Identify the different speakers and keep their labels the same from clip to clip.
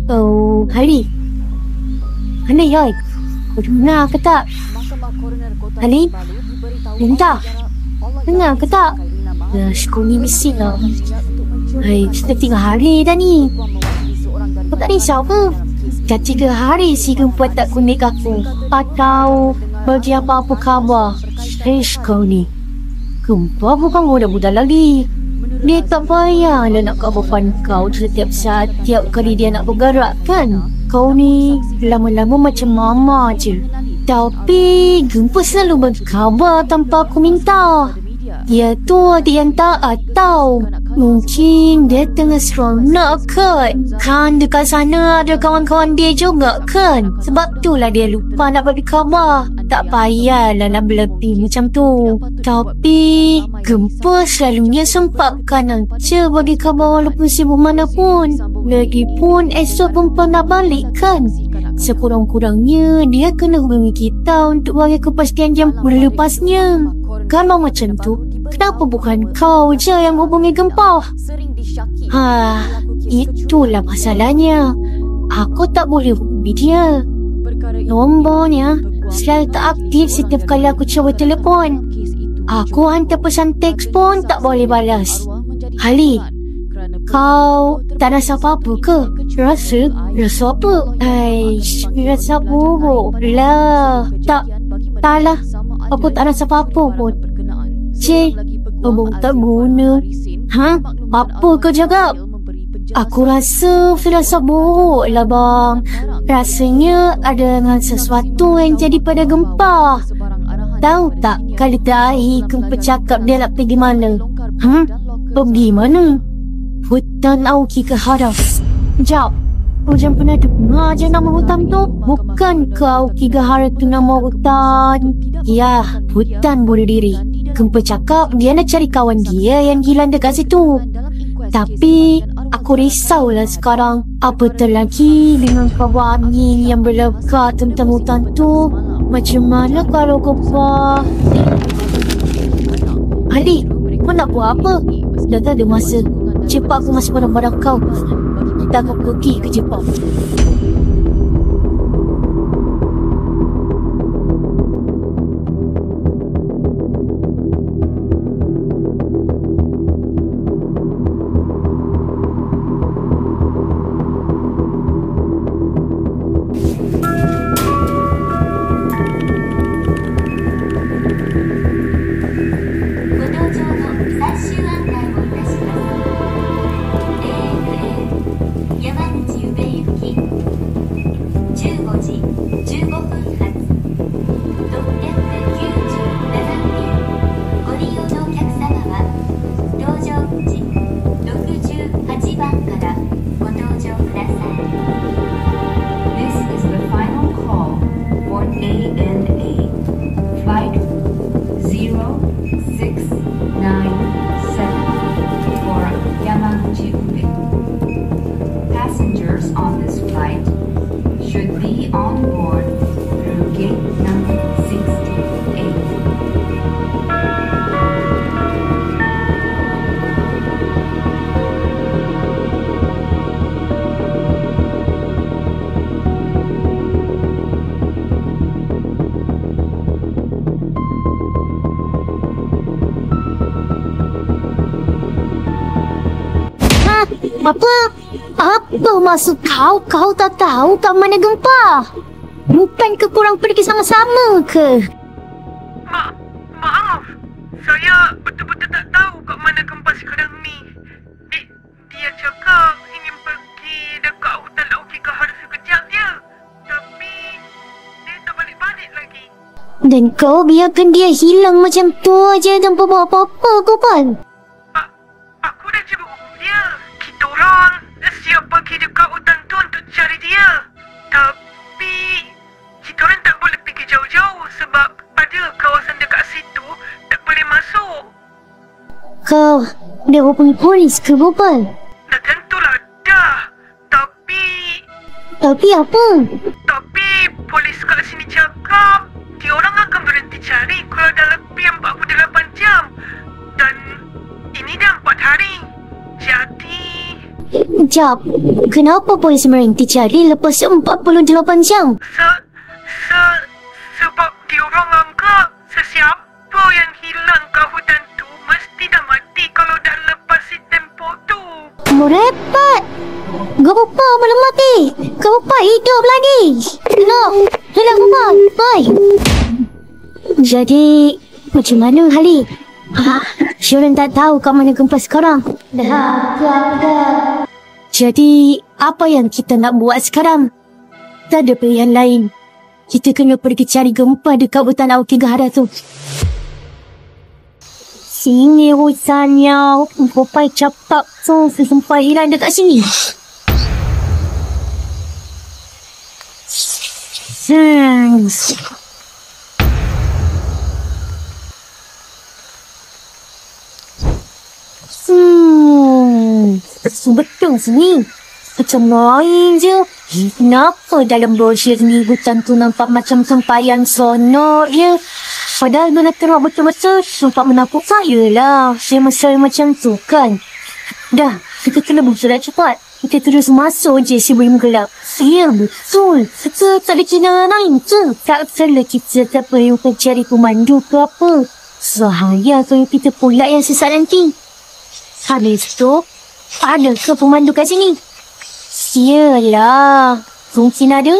Speaker 1: Oh, Halim. Halim, oi. Kau dengar ke tak? Halim? Dengar? Dengar ke tak? Kau ni bising lah. Hai, kita 3 hari dah ni. Kau tak risau ke? Dah 3 hari si Gempa tak connect aku. Tak tahu bagi apa-apa khabar. Kau ni. Gempa bukan budak-budak lagi. Dia tak payahlah nak kabarkan kau setiap saat, tiap kali dia nak bergerak kan. Kau ni lama-lama macam mama je. Tapi Gempa selalu bagi khabar tanpa aku minta. Dia tu adik yang taat tau. Mungkin dia tengah seronok kot. Kan dekat sana ada kawan-kawan dia juga kan. Sebab itulah dia lupa nak bagi khabar. Tak payahlah nak berlebih macam tu. Tapi Gempa selalunya sempatkan aja bagi khabar walaupun sibuk manapun. Lagipun esok pun pernah balik kan. Sekurang-kurangnya dia kena hubungi kita untuk bagi kepastian jam berlepasnya. Kalau macam tu, kenapa bukan kau je yang hubungi Gempa? Itulah masalahnya. Aku tak boleh hubungi dia. Nombornya selalu tak aktif setiap kali aku cuba telefon. Aku hantar pesan teks pun tak boleh balas. Halim, kau tak rasa apa-apa ke? Rasa apa? Rasa buruk lah. Taklah. Aku tak rasa apa-apa pun. Cik, abang tak guna. Apa kau cakap? Aku rasa firasat buruk lah bang. Rasanya ada dengan sesuatu yang jadi pada Gempa. Tahu tak kali terakhir Gempa cakap dia nak pergi mana? Pergi mana? Hutan Auki Gahara. Jap, kau jangan pernah dengar je nama hutan tu? Bukan ke Auki Gahara tu nama hutan? Ya, hutan bunuh diri. Gempa cakap dia nak cari kawan dia yang hilang dekat situ. Tapi aku risaulah sekarang. Apa terlagi dengan khabar angin yang berlekat tentang hutan tu? Macam mana kalau Gempa? Ali, kau nak buat apa? Dah tak ada masa. Cepat aku masuk barang-barang kau. Kita akan pergi ke Jepang. Apa maksud kau? Kau tak tahu kat mana Gempa? Bukan ke korang pergi sama-sama ke?
Speaker 2: Maaf. Saya betul-betul tak tahu kat mana Gempa sekarang ni. Dia cakap ingin pergi dekat hutan Auki Gahara sekejap je. Tapi dia tak balik-balik lagi.
Speaker 1: Dan kau biarkan dia hilang macam tu aja tanpa buat apa-apa kau kan?
Speaker 2: Aku dah cuba hubung dia. Kita orang siap pergi dekat hutan tu untuk cari dia. Tapi kita orang tak boleh pergi jauh-jauh sebab ada kawasan dekat situ tak boleh masuk.
Speaker 1: Kau dah hubungi polis ke Gopal?
Speaker 2: Dah tentulah dah.
Speaker 1: Tapi apa?
Speaker 2: Tapi polis kat sini cakap dia orang akan berhenti cari kalau dah lebih 48 jam. Dan ini dah 4 hari.
Speaker 1: Sekejap. Kenapa polis berhenti cari lepas 48 jam?
Speaker 2: Sebab diorang anggap sesiapa yang hilang kat hutan tu mesti dah mati kalau dah lepas si tempoh tu.
Speaker 1: Merepot. Gerupa belum mati. Gerupa hidup lagi. Hilang gerupa. Bye. Jadi, macam mana Khalid? Syuran tak tahu kat mana gempa sekarang. Jadi, apa yang kita nak buat sekarang? Tak ada pilihan lain. Kita kena pergi cari gempa dekat hutan Aokigahara tu. Sini hutannya. Gempa cepat tu. Sampai hilang dekat sini. Betul sini. Macam main je. Kenapa dalam brosur ni hutan tu nampak macam sempayan sonok je? Padahal bila tengok betul-betul, sempat menakut saya lah. Saya masalah macam tu kan. Dah, kita kena bergerak cepat. Kita terus masuk je sebelum gelap. Ya, betul. Kita tak ada cara lain tu. Tak salah kita tak perlu cari pemandu ke apa. Sahaya kalau kita pula yang sesat nanti. Habis tu, ada ke pemandu kat sini? Sialah. Mungkin ada?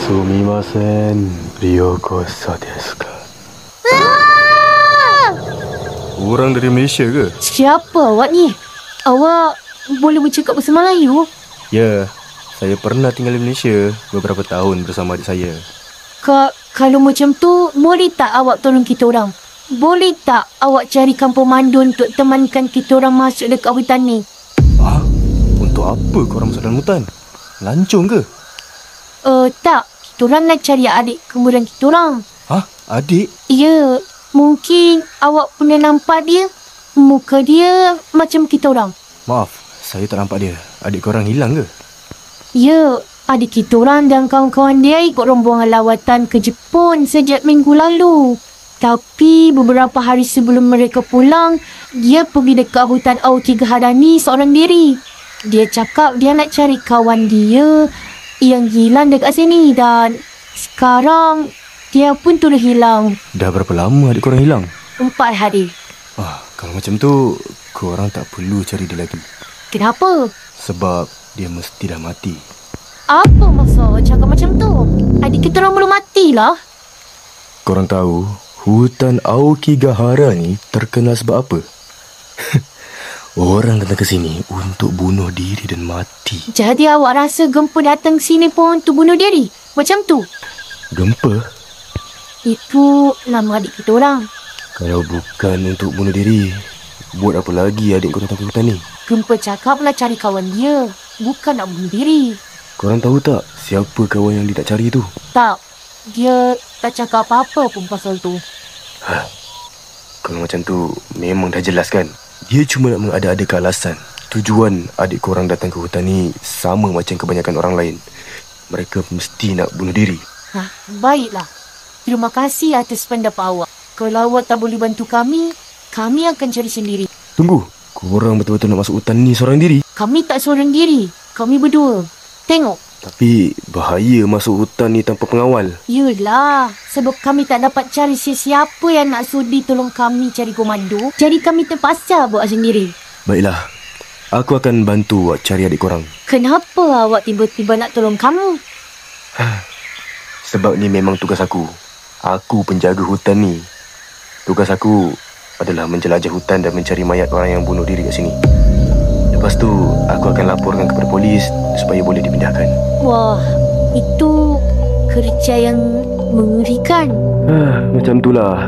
Speaker 3: Sumimasen, Ryokoso desu ka? Orang dari Malaysia ke?
Speaker 1: Siapa awak ni? Awak boleh bercakap bahasa Melayu?
Speaker 3: Ya, saya pernah tinggal di Malaysia beberapa tahun bersama adik saya.
Speaker 1: Kalau macam tu, boleh tak awak tolong kita orang? Boleh tak awak carikan pemandu untuk temankan kita orang masuk dekat hutan ni?
Speaker 3: Untuk apa korang masuk dalam hutan? Lancung ke?
Speaker 1: Tak. Kita orang nak cari adik kembaran kita orang.
Speaker 3: Adik?
Speaker 1: Ya, mungkin awak pernah nampak dia. Muka dia macam kita orang.
Speaker 3: Maaf, saya tak nampak dia. Adik korang hilang ke?
Speaker 1: Ya, adik kita orang dan kawan-kawan dia ikut rombongan lawatan ke Jepun sejak minggu lalu. Tapi beberapa hari sebelum mereka pulang, dia pergi dekat hutan Aokigahara ni seorang diri. Dia cakap dia nak cari kawan dia yang hilang dekat sini dan sekarang dia pun turut hilang.
Speaker 3: Dah berapa lama adik korang hilang?
Speaker 1: 4 hari.
Speaker 3: Kalau macam tu, korang tak perlu cari dia lagi.
Speaker 1: Kenapa?
Speaker 3: Sebab dia mesti dah mati.
Speaker 1: Apa maksud cakap macam tu? Adik kita orang belum matilah.
Speaker 3: Korang tahu, hutan Aokigahara ni terkenal sebab apa? Orang datang ke sini untuk bunuh diri dan mati.
Speaker 1: Jadi awak rasa gempa datang sini pun untuk bunuh diri? Macam tu?
Speaker 3: Gempa?
Speaker 1: Itu nama adik kita orang.
Speaker 3: Kalau bukan untuk bunuh diri, buat apa lagi adik kau datang ke hutan ni?
Speaker 1: Gempa cakap nak cari kawan dia, bukan nak bunuh diri.
Speaker 3: Korang tahu tak siapa kawan yang dia nak cari tu?
Speaker 1: Tak. Dia tak cakap apa-apa pun pasal tu.
Speaker 3: Kalau macam tu, memang dah jelas kan? Dia cuma nak mengada-adakan alasan. Tujuan adik korang datang ke hutan ni sama macam kebanyakan orang lain. Mereka mesti nak bunuh diri.
Speaker 1: Baiklah. Terima kasih atas pendapat awak. Kalau awak tak boleh bantu kami akan cari sendiri.
Speaker 3: Tunggu. Korang betul-betul nak masuk hutan ni seorang diri?
Speaker 1: Kami tak seorang diri. Kami berdua. Tengok.
Speaker 3: Tapi bahaya masuk hutan ni tanpa pengawal.
Speaker 1: Yelah. Sebab kami tak dapat cari sesiapa yang nak sudi tolong kami cari komando. Jadi kami terpaksa buat sendiri.
Speaker 3: Baiklah. Aku akan bantu awak cari adik korang.
Speaker 1: Kenapa awak tiba-tiba nak tolong kamu?
Speaker 3: Sebab ni memang tugas aku. Aku penjaga hutan ni. Tugas aku adalah menjelajah hutan dan mencari mayat orang yang bunuh diri kat sini. Lepas tu, aku akan laporkan kepada polis supaya boleh dipindahkan.
Speaker 1: Wah, itu kerja yang mengerikan.
Speaker 3: Macam itulah.